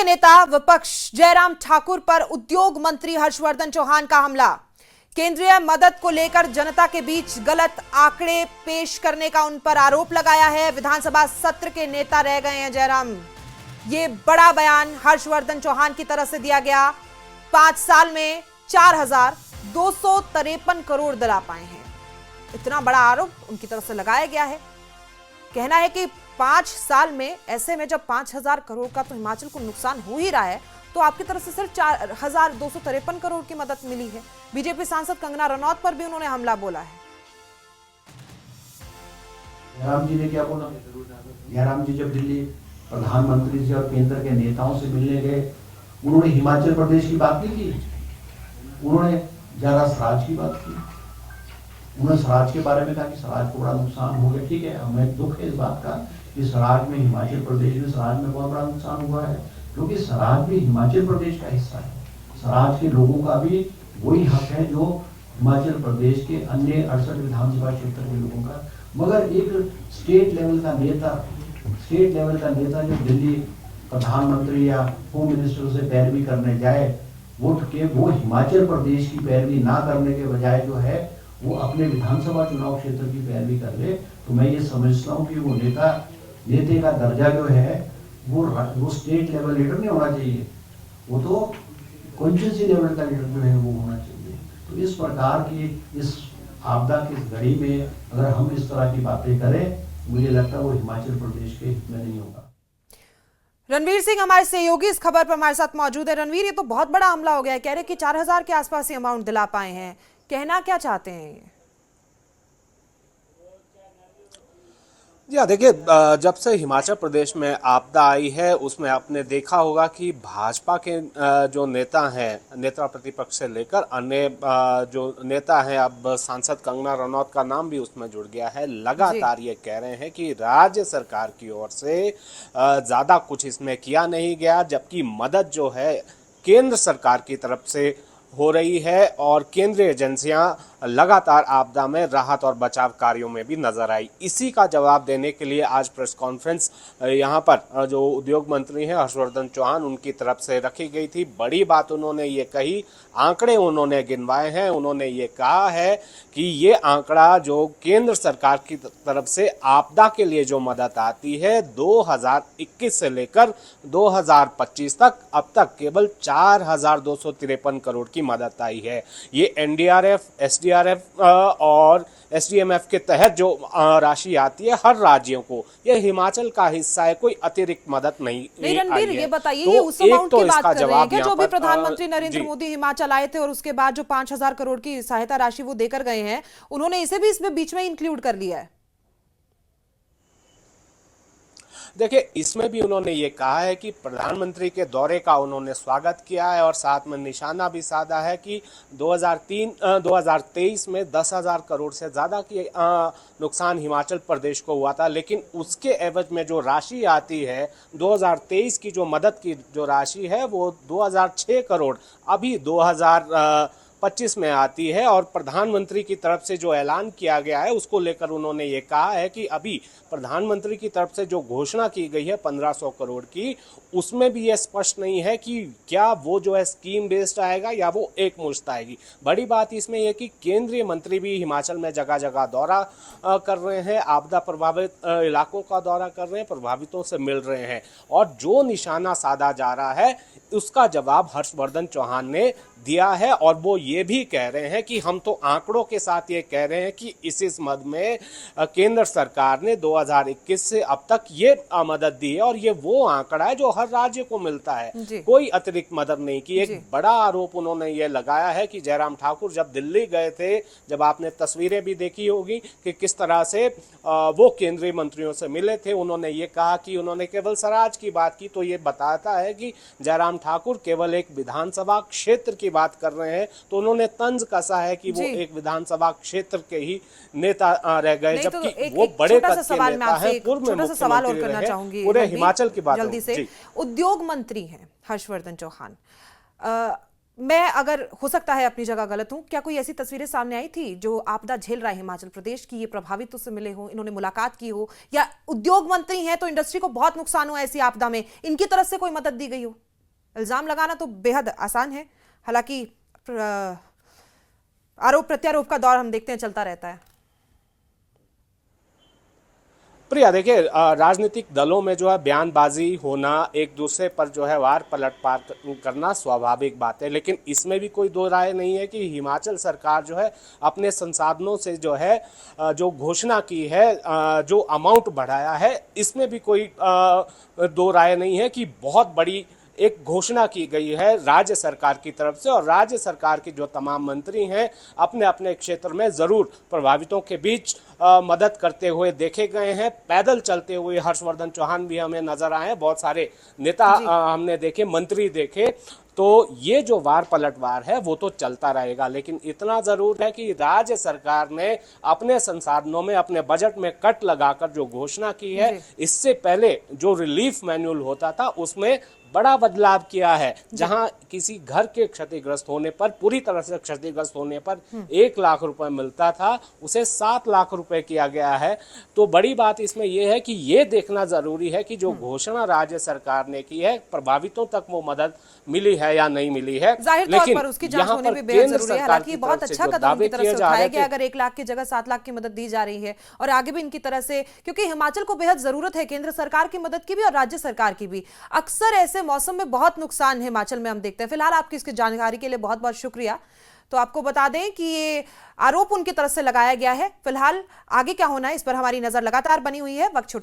नेता विपक्ष जयराम ठाकुर पर उद्योग मंत्री हर्षवर्धन चौहान का हमला। केंद्रीय मदद को लेकर जनता के बीच गलत आंकड़े पेश करने का उन पर आरोप लगाया है। विधानसभा सत्र के नेता रह गए हैं जयराम। ये बड़ा बयान हर्षवर्धन चौहान की तरफ से दिया गया। 5 साल में 4,253 करोड़ दिला पाए हैं, इतना बड़ा आरोप उनकी तरफ से लगाया गया है। कहना है कि 5 साल में, ऐसे में जब 5,000 करोड़ का तो हिमाचल को नुकसान हो ही रहा है, तो आपकी तरफ से सिर्फ 4,253 करोड़ की मदद मिली है। बीजेपी सांसद कंगना रनौत पर भी उन्होंने हमला बोला है। जयराम जी ने क्या बोला? जयराम जी जब दिल्ली प्रधानमंत्री जी और केंद्र के नेताओं से मिलने गए, उन्होंने हिमाचल प्रदेश की बात नहीं की, उन्होंने ज्यादा स्वराज की बात की। उन्होंने स्वराज के बारे में कहा कि स्वराज को बड़ा नुकसान हो गया। ठीक है, हमें दुख है इस बात का कि स्वराज में, हिमाचल प्रदेश में स्वराज में बहुत बड़ा नुकसान हुआ है, क्योंकि स्वराज भी हिमाचल प्रदेश का हिस्सा है। स्वराज के लोगों का भी वही हक है जो हिमाचल प्रदेश के अन्य 68 विधानसभा क्षेत्र के लोगों का। मगर एक स्टेट लेवल का नेता जो दिल्ली प्रधानमंत्री या होम मिनिस्टर से पैरवी करने जाए, वो हिमाचल प्रदेश की पैरवी ना करने के बजाय जो है वो अपने विधानसभा चुनाव क्षेत्र की पैरवी कर ले, तो मैं ये समझता हूँ कि वो नेता का दर्जा जो है वो स्टेट लेवल लीडर नहीं होना चाहिए, वो तो कॉन्स्टिट्यूंसी लेवल का लीडर जो है वो होना चाहिए। तो इस प्रकार की इस आपदा की घड़ी में अगर हम इस तरह की बातें करें, मुझे लगता है वो हिमाचल प्रदेश के हित में नहीं होगा। रणवीर सिंह हमारे सहयोगी इस खबर पर हमारे साथ मौजूद है। रणवीर, ये तो बहुत बड़ा हमला हो गया है। कह रहे कि 4,000 के आसपास ही अमाउंट दिला पाए हैं, कहना क्या चाहते हैं ये? जी हाँ, देखिए, जब से हिमाचल प्रदेश में आपदा आई है उसमें आपने देखा होगा कि भाजपा के जो नेता हैं, नेता प्रतिपक्ष से लेकर अन्य जो नेता हैं, अब सांसद कंगना रनौत का नाम भी उसमें जुड़ गया है, लगातार ये कह रहे हैं कि राज्य सरकार की ओर से ज़्यादा कुछ इसमें किया नहीं गया, जबकि मदद जो है केंद्र सरकार की तरफ से हो रही है और केंद्रीय एजेंसियां लगातार आपदा में राहत और बचाव कार्यों में भी नजर आई। इसी का जवाब देने के लिए आज प्रेस कॉन्फ्रेंस यहां पर जो उद्योग मंत्री हैं हर्षवर्धन चौहान, उनकी तरफ से रखी गई थी। बड़ी बात उन्होंने ये कही, आंकड़े उन्होंने गिनवाए हैं। उन्होंने ये कहा है कि ये आंकड़ा जो केंद्र सरकार की तरफ से आपदा के लिए जो मदद आती है 2021 से लेकर 2025 तक, अब तक केवल 4,253 करोड़ की मदद आई है। ये एनडीआरएफ, एसडीआरएफ और एसडीएमएफ के तहत जो राशि आती है हर राज्यों को, ये हिमाचल का हिस्सा है, कोई अतिरिक्त मदद नहीं रणबीर, ये बताइए, ये उस एक अमाउंट तो की बात इसका कर रहे हैं जवाब क्या जो भी यहाँ पर प्रधानमंत्री नरेंद्र मोदी हिमाचल आए थे और उसके बाद जो 5,000 करोड़ की सहायता राशि वो देकर गए हैं, उन्होंने इसे भी इसमें बीच में इंक्लूड कर लिया है? देखिए, इसमें भी उन्होंने ये कहा है कि प्रधानमंत्री के दौरे का उन्होंने स्वागत किया है और साथ में निशाना भी साधा है कि 2023 में 10,000 करोड़ से ज़्यादा की नुकसान हिमाचल प्रदेश को हुआ था, लेकिन उसके एवज में जो राशि आती है 2023 की जो मदद की जो राशि है वो 2,006 करोड़ अभी 2025 में आती है। और प्रधानमंत्री की तरफ से जो ऐलान किया गया है उसको लेकर उन्होंने ये कहा है कि अभी प्रधानमंत्री की तरफ से जो घोषणा की गई है 1,500 करोड़ की, उसमें भी ये स्पष्ट नहीं है कि क्या वो जो है स्कीम बेस्ड आएगा या वो एक मुश्त आएगी। बड़ी बात इसमें यह कि केंद्रीय मंत्री भी हिमाचल में जगह जगह दौरा कर रहे हैं, आपदा प्रभावित इलाकों का दौरा कर रहे हैं, प्रभावितों से मिल रहे हैं, और जो निशाना साधा जा रहा है उसका जवाब हर्षवर्धन चौहान ने दिया है। और वो ये भी कह रहे हैं कि हम तो आंकड़ों के साथ ये कह रहे हैं कि इस मद में केंद्र सरकार ने 2021 से अब तक ये मदद दी है और ये वो आंकड़ा है जो हर राज्य को मिलता है, कोई अतिरिक्त मदद नहीं की। एक बड़ा आरोप उन्होंने ये लगाया है कि जयराम ठाकुर जब दिल्ली गए थे, जब आपने तस्वीरें भी देखी होगी कि किस तरह से वो केंद्रीय मंत्रियों से मिले थे, उन्होंने ये कहा कि उन्होंने केवल स्वराज की बात की, तो ये बताता है कि जयराम ठाकुर केवल एक विधानसभा क्षेत्र की बात कर रहे हैं। तो उन्होंने तंज कसा है कि वो एक विधानसभा क्षेत्र के ही नेता रह गए, जबकि वो बड़े कद के नेता हैं, पूर्व में सवाल और करना चाहूंगी पूरे हिमाचल की बात जल्दी से। उद्योग मंत्री हैं हर्षवर्धन चौहान, मैं अगर हो सकता है अपनी जगह गलत हूं, क्या कोई ऐसी तस्वीरें सामने आई थी जो आपदा झेल रहा है हिमाचल प्रदेश की, ये प्रभावितों से मिले हो, इन्होंने मुलाकात की हो, या उद्योग मंत्री हैं तो इंडस्ट्री को बहुत नुकसान हुआ ऐसी आपदा में, इनकी तरफ से कोई मदद दी गई हो? इल्जाम लगाना तो बेहद आसान है, हालांकि आरोप प्रत्यारोप का दौर हम देखते हैं चलता रहता है। प्रिया, देखिए, राजनीतिक दलों में जो है बयानबाजी होना, एक दूसरे पर जो है वार पलटवार करना स्वाभाविक बात है, लेकिन इसमें भी कोई दो राय नहीं है कि हिमाचल सरकार जो है अपने संसाधनों से जो है जो घोषणा की है, जो अमाउंट बढ़ाया है, इसमें भी कोई दो राय नहीं है कि बहुत बड़ी एक घोषणा की गई है राज्य सरकार की तरफ से। और राज्य सरकार के जो तमाम मंत्री हैं अपने अपने क्षेत्र में ज़रूर प्रभावितों के बीच मदद करते हुए देखे गए हैं। पैदल चलते हुए हर्षवर्धन चौहान भी हमें नजर आए हैं, बहुत सारे नेता हमने देखे, मंत्री देखे। तो ये जो वार पलटवार है वो तो चलता रहेगा, लेकिन इतना जरूर है कि राज्य सरकार ने अपने संसाधनों में, अपने बजट में कट लगाकर जो घोषणा की है, इससे पहले जो रिलीफ मैनुअल होता था उसमें बड़ा बदलाव किया है। जहां किसी घर के क्षतिग्रस्त होने पर, पूरी तरह से क्षतिग्रस्त होने पर 1 लाख रुपए मिलता था, उसे 7 लाख रुपए किया गया है। तो बड़ी बात इसमें यह है कि ये देखना जरूरी है कि जो घोषणा राज्य सरकार ने की है, प्रभावितों तक वो मदद मिली है या नहीं मिली है। जाहिर तौर पर उसकी जांच होनी भी बेहद जरूरी है। हालांकि बहुत अच्छा कदम उनकी तरफ से उठाया गया, अगर 1 लाख की जगह 7 लाख की मदद दी जा रही है, और आगे भी इनकी तरह से, क्योंकि हिमाचल को बेहद जरूरत है केंद्र सरकार की मदद की भी और राज्य सरकार की भी। अक्सर ऐसे मौसम में बहुत नुकसान हिमाचल में हम देखते हैं। फिलहाल आपकी इसकी जानकारी के लिए बहुत बहुत शुक्रिया। तो आपको बता दें कि ये आरोप उनकी तरफ से लगाया गया है। फिलहाल आगे क्या होना है इस पर हमारी नजर लगातार बनी हुई है। वक्त छोटे